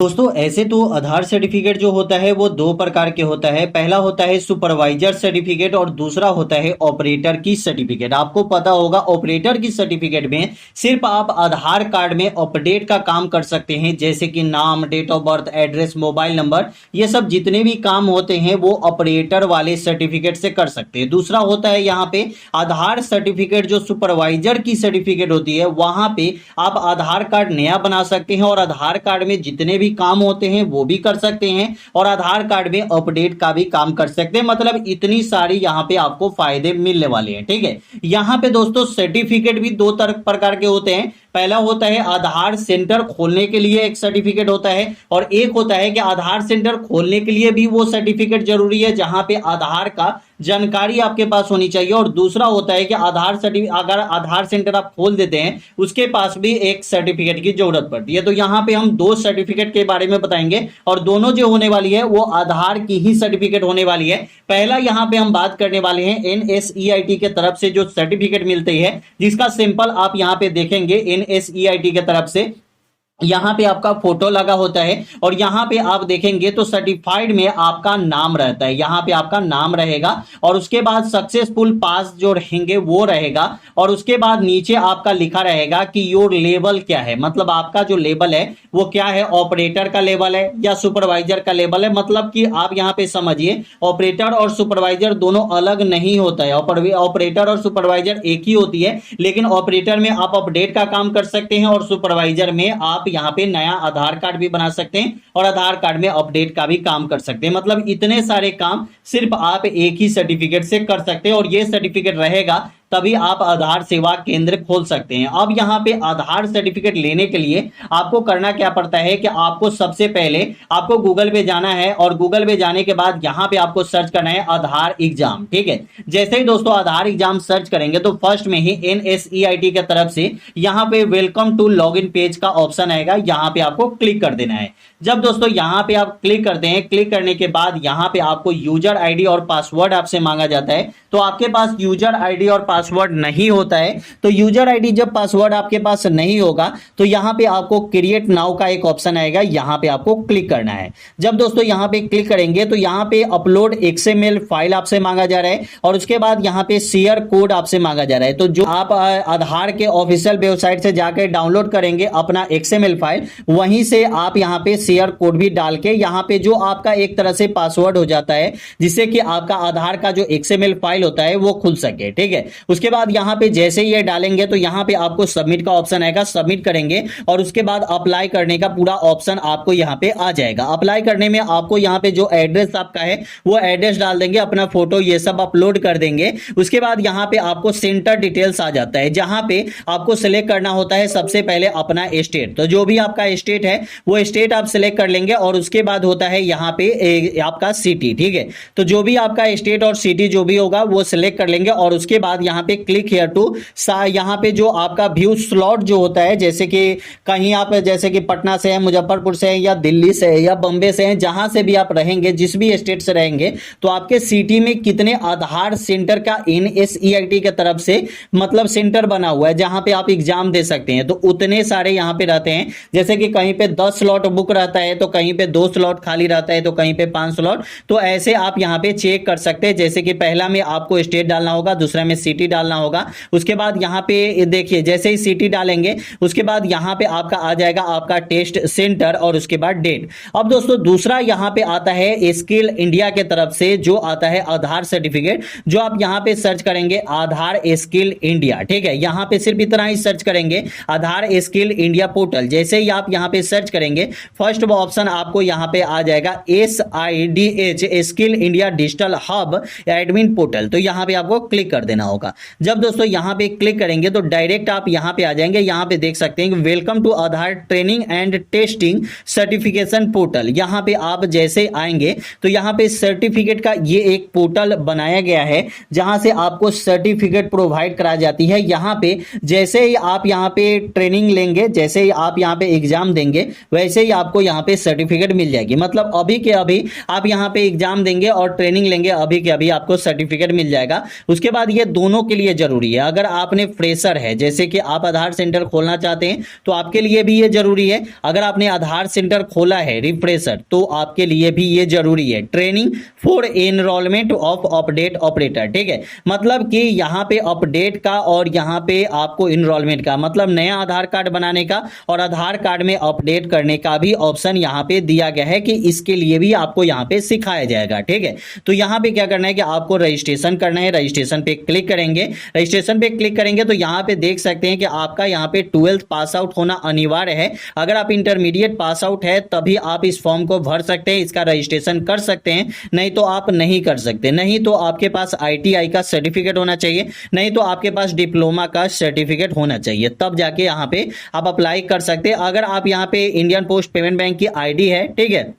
दोस्तों ऐसे तो आधार सर्टिफिकेट जो होता है वो दो प्रकार के होता है। पहला होता है सुपरवाइजर सर्टिफिकेट और दूसरा होता है ऑपरेटर की सर्टिफिकेट। आपको पता होगा ऑपरेटर की सर्टिफिकेट में सिर्फ आप आधार कार्ड में अपडेट का काम कर सकते हैं, जैसे कि नाम, date of birth, address, mobile number, ये सब जितने भी काम होते हैं वो ऑपरेटर वाले सर्टिफिकेट से कर सकते हैं। दूसरा होता है यहाँ पे आधार सर्टिफिकेट, जो सुपरवाइजर की सर्टिफिकेट होती है, वहां पे आप आधार कार्ड नया बना सकते हैं और आधार कार्ड में जितने भी काम होते हैं वो भी कर सकते हैं और आधार कार्ड में अपडेट का भी काम कर सकते हैं। मतलब इतनी सारी यहां पे आपको फायदे मिलने वाले हैं। ठीक है, यहां पे दोस्तों सर्टिफिकेट भी दो प्रकार के होते हैं। पहला होता है आधार सेंटर खोलने के लिए एक सर्टिफिकेट होता है और एक होता है कि आधार सेंटर खोलने के लिए भी वो सर्टिफिकेट जरूरी है जहां पे आधार का जानकारी आपके पास होनी चाहिए। और दूसरा होता है कि अगर आधार सेंटर आप खोल देते हैं उसके पास भी एक सर्टिफिकेट की जरूरत पड़ती है। तो यहाँ पे हम दो सर्टिफिकेट के बारे में बताएंगे और दोनों जो होने वाली है वो आधार की ही सर्टिफिकेट होने वाली है। पहला यहाँ पे हम बात करने वाले हैं एनएसईआईटी के तरफ से जो सर्टिफिकेट मिलती है, जिसका सिंपल आप यहाँ पे देखेंगे एनएसईआईटी के तरफ से यहां पे आपका फोटो लगा होता है और यहां पे आप देखेंगे तो सर्टिफाइड में आपका नाम रहता है। यहां पे आपका नाम रहेगा और उसके बाद सक्सेसफुल पास जो रहेंगे वो रहेगा और उसके बाद नीचे आपका लिखा रहेगा कि योर लेवल क्या है, मतलब आपका जो लेवल है वो क्या है, ऑपरेटर का लेवल है या सुपरवाइजर का लेवल है। मतलब कि आप यहां पे समझिए ऑपरेटर और सुपरवाइजर दोनों अलग नहीं होता है। ऑपरेटर और सुपरवाइजर एक ही होती है, लेकिन ऑपरेटर में आप अपडेट का काम कर सकते हैं और सुपरवाइजर में आप यहां पे नया आधार कार्ड भी बना सकते हैं और आधार कार्ड में अपडेट का भी काम कर सकते हैं। मतलब इतने सारे काम सिर्फ आप एक ही सर्टिफिकेट से कर सकते हैं और ये सर्टिफिकेट रहेगा तभी आप आधार सेवा केंद्र खोल सकते हैं। अब यहाँ पे आधार सर्टिफिकेट लेने के लिए आपको करना क्या पड़ता है कि आपको सबसे पहले आपको गूगल पे जाना है और गूगल पे जाने के बाद यहाँ पे आपको सर्च करना है आधार एग्जाम। ठीक है, जैसे ही दोस्तों आधार एग्जाम सर्च करेंगे तो फर्स्ट में ही एनएसईआईटी की तरफ से यहाँ पे वेलकम टू लॉगिन पेज का ऑप्शन आएगा, यहाँ पे आपको क्लिक कर देना है। जब दोस्तों यहाँ पे आप क्लिक करते हैं, क्लिक करने के बाद यहाँ पे आपको यूजर आईडी और पासवर्ड आपसे मांगा जाता है। तो आपके पास यूजर आईडी और पासवर्ड नहीं होता है, तो यूजर आईडी जब पासवर्ड आपके पास नहीं होगा तो यहाँ पे आपको क्रिएट नाउ का एक ऑप्शन आएगा, यहाँ पे आपको क्लिक करना है। जब दोस्तों यहाँ पे क्लिक करेंगे तो यहाँ पे अपलोड एक्सएमएल फाइल आपसे मांगा जा रहा है और उसके बाद यहाँ पे शेयर कोड आपसे मांगा जा रहा है। तो जो आप आधार के ऑफिशियल वेबसाइट से जाकर डाउनलोड करेंगे अपना एक्सएमएल फाइल, वहीं से आप यहाँ पे शेयर कोड भी डाल के यहाँ पे जो आपका एक तरह से पासवर्ड हो जाता है, जिससे कि आपका आधार का जो एक्सएमएल फाइल होता है वो खुल सके। ठीक है, उसके बाद यहाँ पे जैसे ही ये डालेंगे तो यहाँ पे आपको सबमिट का ऑप्शन आएगा, सबमिट करेंगे और उसके बाद अप्लाई करने का पूरा ऑप्शन आपको यहाँ पे आ जाएगा। अप्लाई करने में आपको यहाँ पे जो एड्रेस आपका है वो एड्रेस डाल देंगे, अपना फोटो ये सब अपलोड कर देंगे। उसके बाद यहाँ पे आपको सेंटर डिटेल्स आ जाता है, जहां पे आपको सिलेक्ट करना होता है सबसे पहले अपना स्टेट। तो जो भी आपका स्टेट है वो स्टेट आप सिलेक्ट कर लेंगे और उसके बाद होता है यहाँ पे आपका सिटी। ठीक है, तो जो भी आपका स्टेट और सिटी जो भी होगा वो सिलेक्ट कर लेंगे और उसके बाद यहाँ पे क्लिक हियर टू, यहाँ पे जो आपका व्यू स्लॉट जो होता है, जैसे कि कहीं आप जैसे कि पटना से है, मुजफ्फरपुर से है या दिल्ली से है या बम्बे से है, जहां से भी आप रहेंगे, जिस भी स्टेट से रहेंगे, तो आपके सिटी में कितने आधार सेंटर का एनएसईआईटी की तरफ से मतलब सेंटर बना हुआ है जहां पे आप एग्जाम दे सकते हैं, तो उतने सारे यहाँ पे रहते हैं। जैसे कि कहीं पे 10 स्लॉट बुक रहता है तो कहीं पे 2 स्लॉट खाली रहता है तो कहीं पे 5 स्लॉट। तो ऐसे आप यहाँ पे चेक कर सकते हैं। जैसे कि पहला में आपको स्टेट डालना होगा, दूसरा में सिटी डालना होगा। उसके बाद यहाँ पे देखिए जैसे ही सिटी डालेंगे उसके बाद यहाँ पे आपका आ जाएगा आपका टेस्ट सेंटर और उसके बाद डेट। अब दोस्तों दूसरा यहाँ पे आता है स्किल इंडिया के तरफ से जो आता है आधार सर्टिफिकेट, जो आप यहाँ पे सर्च करेंगे आधार स्किल इंडिया। ठीक है, यहाँ पे सिर्फ इतना ही सर्च करेंगे आधार स्किल इंडिया पोर्टल। जैसे ही आप यहाँ पे सर्च करेंगे फर्स्ट ऑप्शन आपको यहाँ पे आ जाएगा SIDH skill India digital hub admin portal. तो यहाँ पे आपको क्लिक कर देना होगा। जब दोस्तों यहाँ पे क्लिक करेंगे तो डायरेक्ट आप यहाँ पे आ जाएंगे। यहाँ पे देख सकते हैं welcome to Aadhaar training and testing certification portal. यहाँ पे आप जैसे आएंगे तो यहाँ पे सर्टिफिकेट का ये एक पोर्टल बनाया गया है जहां से आपको सर्टिफिकेट प्रोवाइड कराई जाती है। यहाँ पे जैसे ही आप यहाँ पे ट्रेनिंग लेंगे, जैसे ही आप यहाँ पे एग्जाम देंगे, वैसे ही आपको यहाँ पे सर्टिफिकेट मिल जाएगी। मतलब अभी के अभी आप यहाँ पे एग्जाम देंगे और ट्रेनिंग लेंगे, अभी के अभी आपको सर्टिफिकेट मिल जाएगा। उसके बाद ये दोनों के लिए जरूरी है। अगर आपने फ्रेशर है, जैसे कि आप आधार सेंटर खोलना चाहते हैं, तो आपके लिए भी ये जरूरी है। अगर आपने आधार सेंटर खोला है रिफ्रेशर, तो आपके लिए भी ये जरूरी है। Training for enrolment of update operator, ठीक है, मतलब कि यहाँ पे अपडेट का और यहाँ पे आपको इनरोलमेंट का, मतलब नया आधार कार्ड बनाने का और आधार कार्ड में अपडेट करने का भी ऑप्शन यहाँ पे दिया गया है कि इसके लिए भी आपको यहाँ पे सिखाया जाएगा, ठीक है। तो यहाँ पे क्या करना है कि आपको रजिस्ट्रेशन करना है। रजिस्ट्रेशन पे क्लिक करेंगे। रजिस्ट्रेशन पे क्लिक करेंगे तो यहाँ पे देख सकते हैं कि आपका यहाँ पे 12th पास आउट होना अनिवार्य है। अगर आप इंटरमीडिएट पास आउट है तभी आप इस फॉर्म को भर सकते हैं, इसका रजिस्ट्रेशन कर सकते हैं, नहीं तो आप नहीं कर सकते। नहीं तो आपके पास ITI का सर्टिफिकेट होना चाहिए, नहीं तो आपके पास डिप्लोमा का सर्टिफिकेट होना चाहिए, तब जाके यहाँ पे आप अप्लाई कर सकते हैं। अगर आप यहाँ पे इंडियन पोस्ट पेमेंट बैंक की ID है, ठीक है,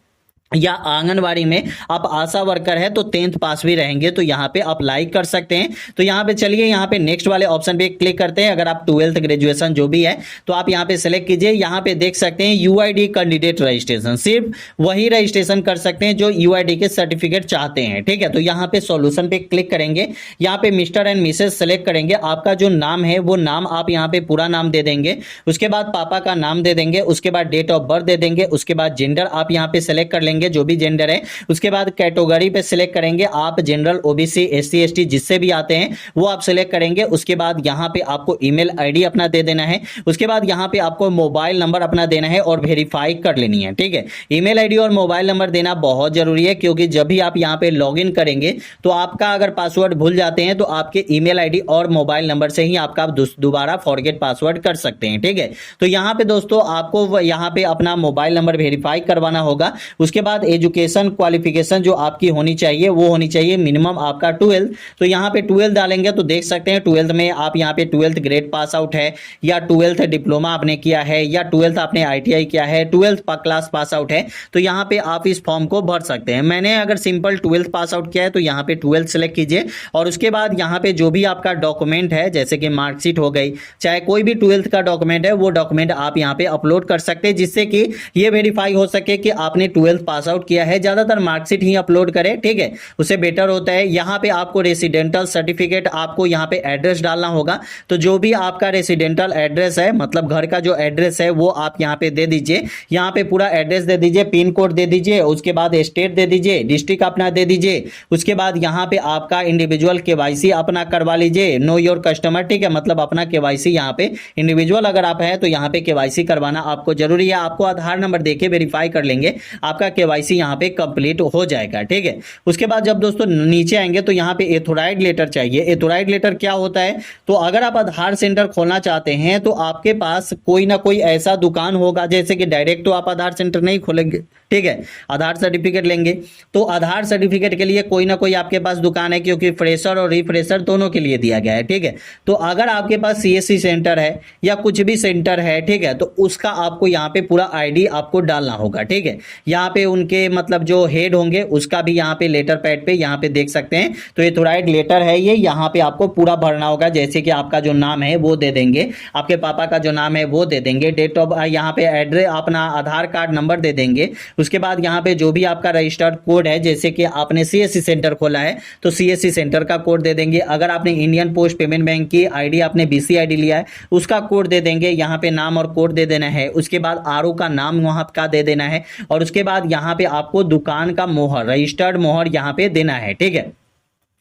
या आंगनवाड़ी में आप आशा वर्कर है तो 10th पास भी रहेंगे तो यहाँ पे अप्लाई कर सकते हैं। तो यहाँ पे चलिए, यहाँ पे नेक्स्ट वाले ऑप्शन पे क्लिक करते हैं। अगर आप 12th ग्रेजुएशन जो भी है तो आप यहाँ पे सेलेक्ट कीजिए। यहाँ पे देख सकते हैं UID कैंडिडेट रजिस्ट्रेशन, सिर्फ वही रजिस्ट्रेशन कर सकते हैं जो UID के सर्टिफिकेट चाहते हैं, ठीक है। तो यहाँ पे सॉल्यूशन पे क्लिक करेंगे। यहाँ पे मिस्टर एंड मिसेज सेलेक्ट करेंगे। आपका जो नाम है वो नाम आप यहाँ पे पूरा नाम दे देंगे, उसके बाद पापा का नाम दे देंगे, उसके बाद डेट ऑफ बर्थ दे देंगे, उसके बाद जेंडर आप यहाँ पे सेलेक्ट कर लेंगे, जो भी जेंडर है। उसके बाद कैटेगरी पे सिलेक्ट करेंगे, आप जनरल, OBC, SC ST जिससे भी आते हैं वो आप सिलेक्ट करेंगे। उसके बाद यहाँ पे आपको ईमेल ID अपना दे देना है। उसके बाद यहाँ पे आपको मोबाइल नंबर अपना देना है और वेरीफाई कर लेनी है, ठीक है। ईमेल ID और मोबाइल नंबर देना बहुत जरूरी है, क्योंकि जब भी आप यहाँ पे लॉग इन करेंगे तो आपका अगर पासवर्ड भूल जाते हैं तो आपके ईमेल ID और मोबाइल नंबर से ही आपका दोबारा फॉरगेट पासवर्ड कर सकते हैं, ठीक है। तो यहाँ पे दोस्तों आपको यहाँ पे अपना मोबाइल नंबर वेरीफाई करवाना होगा। उसके बाद एजुकेशन क्वालिफिकेशन जो आपकी होनी चाहिए वो होनी चाहिए मिनिमम आपका 12th। तो यहाँ पे 12th डालेंगे तो देख सकते हैं 12th में आप यहाँ पे 12th ग्रेड पास आउट है, या 12th डिप्लोमा आपने किया है, या 12th आपने ITI किया है, 12th क्लास पास आउट है, तो यहाँ पे आप इस फॉर्म को भर सकते हैं। मैंने अगर सिंपल 12th पास आउट किया है तो यहाँ पे 12th सेलेक्ट कीजिए और उसके बाद यहाँ पे जो भी आपका डॉक्यूमेंट है, जैसे कि मार्कशीट हो गई, चाहे कोई भी 12th का डॉक्यूमेंट है, वो डॉक्यूमेंट आप यहाँ पे अपलोड कर सकते हैं, जिससे कि ये वेरीफाई हो सके कि आपने 12th पास आउट किया है। ज्यादातर मार्कशीट ही अपलोड करें, ठीक है, उससे बेटर होता है। यहाँ पे आपको रेसिडेंटल सर्टिफिकेट, आपको यहाँ पे एड्रेस डालना होगा। तो जो भी आपका रेसिडेंटल एड्रेस है, मतलब घर का जो एड्रेस है, वो आप यहाँ पे दे दीजिए। यहाँ पे पूरा एड्रेस दे दीजिए, पिन कोड दे दीजिए, उसके बाद स्टेट दे दीजिए, डिस्ट्रिक्ट अपना दे दीजिए। उसके बाद यहाँ पे आपका इंडिविजुअल KYC अपना करवा लीजिए, नो योर कस्टमर, ठीक है, मतलब अपना KYC यहाँ पे इंडिविजुअल अगर आप है तो यहाँ पे KYC करवाना आपको जरूरी है। आपको आधार नंबर देके वेरीफाई कर लेंगे, आपका KYC यहाँ पे कंप्लीट हो जाएगा, ठीक है। उसके बाद जब दोस्तों नीचे आएंगे तो यहाँ पे एथोराइड लेटर चाहिए। एथोराइड लेटर क्या होता है? तो अगर आप आधार सेंटर खोलना चाहते हैं तो आपके पास कोई ना कोई ऐसा दुकान होगा, जैसे कि डायरेक्ट तो आप आधार सेंटर नहीं खोलेंगे, ठीक है, आधार सर्टिफिकेट लेंगे तो आधार सर्टिफिकेट के लिए कोई ना कोई आपके पास दुकान है, क्योंकि फ्रेशर और रिफ्रेशर दोनों के लिए दिया गया है, ठीक है। तो अगर आपके पास CSC सेंटर है या कुछ भी सेंटर है, ठीक है, तो उसका आपको यहाँ पे पूरा ID आपको डालना होगा, ठीक है। यहाँ पे उनके मतलब जो हेड होंगे उसका भी यहाँ पे लेटर पैड पे यहाँ पे देख सकते हैं। तो ये एथोराइड लेटर है, ये यहाँ पे आपको पूरा भरना होगा, जैसे कि आपका जो नाम है वो दे देंगे, आपके पापा का जो नाम है वो दे देंगे, डेट ऑफ, यहाँ पे एड्रेस, अपना आधार कार्ड नंबर दे देंगे। उसके बाद यहाँ पे जो भी आपका रजिस्टर्ड कोड है, जैसे कि आपने CSC सेंटर खोला है तो CSC सेंटर का कोड दे देंगे। अगर आपने इंडियन पोस्ट पेमेंट बैंक की ID, आपने BC ID लिया है, उसका कोड दे देंगे। यहाँ पे नाम और कोड दे देना है। उसके बाद RO का नाम वहां का दे देना है और उसके बाद यहाँ पे आपको दुकान का मोहर, रजिस्टर्ड मोहर यहाँ पे देना है, ठीक है।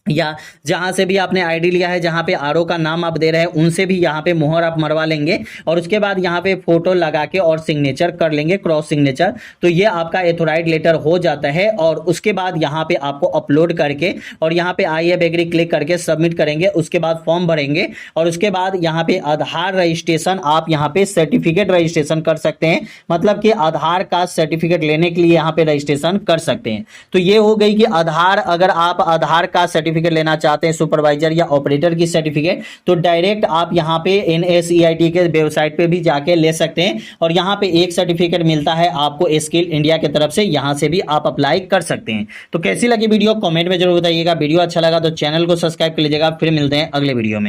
या जहां से भी आपने ID लिया है, जहां पे RO का नाम आप दे रहे हैं, उनसे भी यहाँ पे मोहर आप मरवा लेंगे और उसके बाद यहाँ पे फोटो लगा के और सिग्नेचर कर लेंगे, क्रॉस सिग्नेचर। तो ये आपका एथोराइड लेटर हो जाता है और उसके बाद यहाँ पे आपको अपलोड करके और यहाँ पे आई एग्री क्लिक करके सबमिट करेंगे। उसके बाद फॉर्म भरेंगे और उसके बाद यहाँ पे आधार रजिस्ट्रेशन, आप यहाँ पे सर्टिफिकेट रजिस्ट्रेशन कर सकते हैं, मतलब कि आधार का सर्टिफिकेट लेने के लिए यहाँ पे रजिस्ट्रेशन कर सकते हैं। तो ये हो गई कि आधार, अगर आप आधार का सर्टिफिकेट लेना चाहते हैं, सुपरवाइजर या ऑपरेटर की सर्टिफिकेट, तो डायरेक्ट आप यहाँ पे NSEIT के वेबसाइट पे भी जाके ले सकते हैं और यहाँ पे एक सर्टिफिकेट मिलता है आपको स्किल इंडिया की तरफ से, यहाँ से भी आप अप्लाई कर सकते हैं। तो कैसी लगी वीडियो कमेंट में जरूर बताइएगा। वीडियो अच्छा लगा तो चैनल को सब्सक्राइब कर लीजिएगा। फिर मिलते हैं अगले वीडियो में।